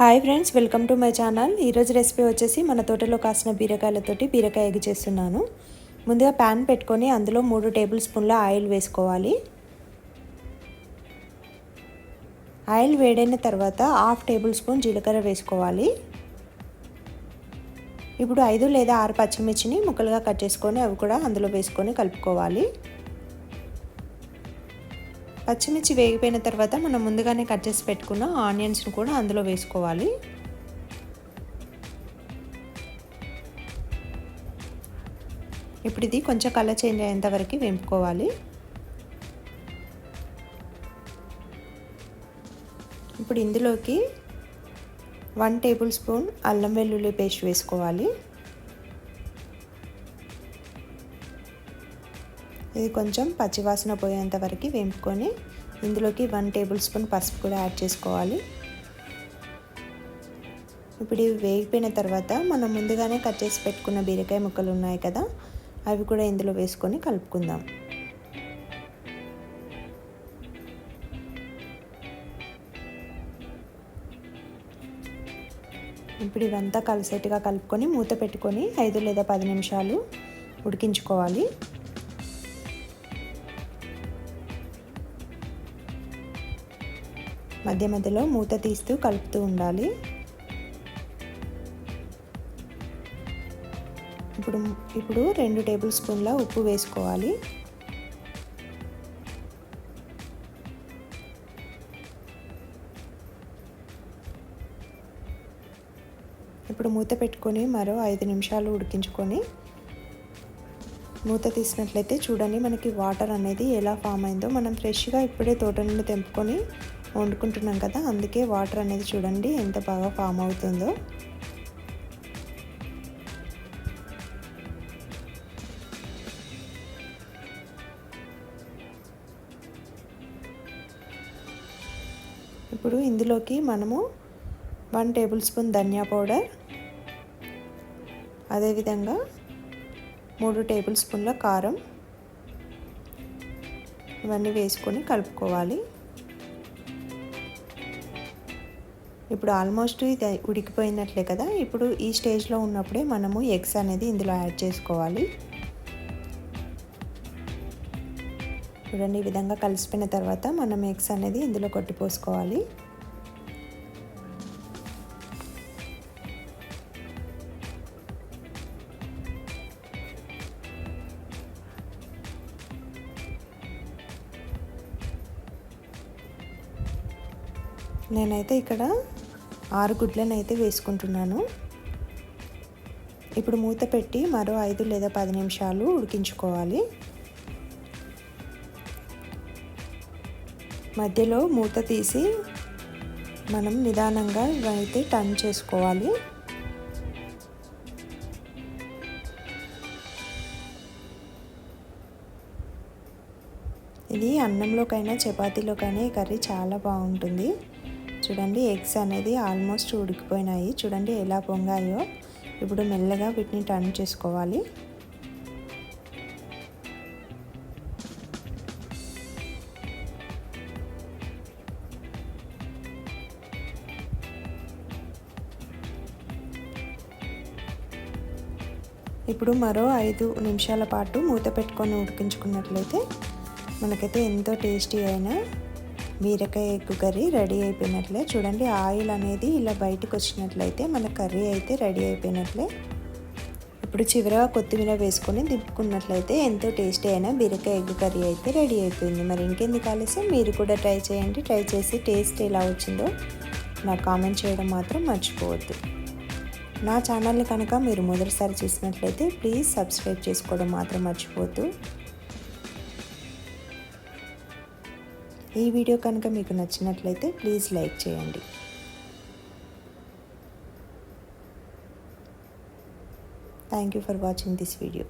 Hi friends, welcome to my channel. ఈరోజు recipe వచ్చేసి మన తోటలో కాసిన బీరకాయలతోటి బీరకాయ ఎగ్ చేస్తున్నాను. ముందుగా ప్యాన్ పెట్టుకొని అందులో 3 టేబుల్ స్పూన్ల ఆయిల్ వేసుకోవాలి. ఆయిల్ వేడైన తర్వాత 1/2 టేబుల్ స్పూన్ జీలకర్ర వేసుకోవాలి. ఇప్పుడు 5 లేదా 6 పచ్చిమిర్చిని ముక్కలుగా కట్ చేసుకొని అవి కూడా అందులో వేసుకొని కలుపుకోవాలి. పచ్చిమిర్చి వేగిపోయిన తర్వాత మనం ముందుగానే కట్ చేసి పెట్టుకున్న ఆనియన్స్ని కూడా అందులో వేసుకోవాలి. ఇప్పుడు ఇది కొంచెం కలర్ చేంజ్ అయ్యేంత వరకు వేపుకోవాలి. ఇప్పుడు ఇందులోకి 1 టేబుల్ స్పూన్ అల్లం వెల్లుల్లి పేస్ట్ వేసుకోవాలి. ఇది కొంచెం పచ్చివాసన పోయేంత వరకు వేపుకొని ఇందులోకి 1 టేబుల్ స్పూన్ పసుపు కూడా యాడ్ చేసుకోవాలి. ఇప్పుడు ఇవి వేగిపోయిన తర్వాత మనం ముందుగానే కట్ చేసి పెట్టుకున్న బీరకాయ ముక్కలు ఉన్నాయి కదా, అవి కూడా ఇందులో వేసుకొని కలుపుకుందాం. ఇప్పుడు ఇవంతా కలిసేట్టుగా కలుపుకొని మూత పెట్టుకొని 5 లేదా 10 నిమిషాలు ఉడికించుకోవాలి. మధ్య మధ్యలో మూత తీస్తూ కలుపుతూ ఉండాలి. ఇప్పుడు 2 టేబుల్ స్పూన్ల ఉప్పు వేసుకోవాలి. ఇప్పుడు మూత పెట్టుకొని మరో 5 నిమిషాలు ఉడికించుకొని మూత తీసినట్లయితే చూడండి, మనకి వాటర్ అనేది ఎలా ఫామ్ అయిందో. మనం ఫ్రెష్గా ఇప్పుడే తోట నుండి తెంపుకొని వండుకుంటున్నాం కదా, అందుకే వాటర్ అనేది చూడండి ఎంత బాగా ఫామ్ అవుతుందో. ఇప్పుడు ఇందులోకి మనము 1 టేబుల్ స్పూన్ ధనియా పౌడర్, అదేవిధంగా 3 టేబుల్ స్పూన్ల కారం ఇవన్నీ వేసుకొని కలుపుకోవాలి. ఇప్పుడు ఆల్మోస్ట్ ఇది ఉడికిపోయినట్లే కదా. ఇప్పుడు ఈ స్టేజ్లో ఉన్నప్పుడే మనము ఎగ్స్ అనేది ఇందులో యాడ్ చేసుకోవాలి. చూడండి, ఈ విధంగా కలిసిపోయిన తర్వాత మనం ఎగ్స్ అనేది ఇందులో కొట్టిపోసుకోవాలి. నేనైతే ఇక్కడ 6 గుడ్లను అయితే వేసుకుంటున్నాను. ఇప్పుడు మూత పెట్టి మరో 5 లేదా 10 నిమిషాలు ఉడికించుకోవాలి. మధ్యలో మూత తీసి మనం నిదానంగా ఇవైతే టర్న్ చేసుకోవాలి. ఇది అన్నంలోకైనా చపాతీలోకైనా ఈ కర్రీ చాలా బాగుంటుంది. చూడండి, ఎగ్స్ అనేది ఆల్మోస్ట్ ఉడికిపోయినాయి. చూడండి ఎలా పొంగాయో. ఇప్పుడు మెల్లగా వీటిని టర్న్ చేసుకోవాలి. ఇప్పుడు మరో 5 నిమిషాల పాటు మూత పెట్టుకొని ఉడికించుకున్నట్లయితే మనకైతే ఎంతో టేస్టీ అయిన బీరకాయ ఎగ్ కర్రీ రెడీ అయిపోయినట్లే. చూడండి, ఆయిల్ అనేది ఇలా బయటకు వచ్చినట్లయితే మన కర్రీ అయితే రెడీ అయిపోయినట్లే. ఇప్పుడు చివరగా కొత్తిమీర వేసుకొని దింపుకున్నట్లయితే ఎంతో టేస్టీ అయిన బీరకాయ ఎగ్ కర్రీ అయితే రెడీ అయిపోయింది. మరి ఇంకెందుకు ఆలస్యం, మీరు కూడా ట్రై చేయండి. ట్రై చేసి టేస్ట్ ఎలా వచ్చిందో నాకు కామెంట్ చేయడం మాత్రం మర్చిపోవద్దు. నా ఛానల్ని కనుక మీరు మొదటిసారి చూసినట్లయితే ప్లీజ్ సబ్స్క్రైబ్ చేసుకోవడం మాత్రం మర్చిపోవద్దు. ఈ వీడియో కనుక మీకు నచ్చినట్లయితే ప్లీజ్ లైక్ చేయండి. Thank you for watching this video.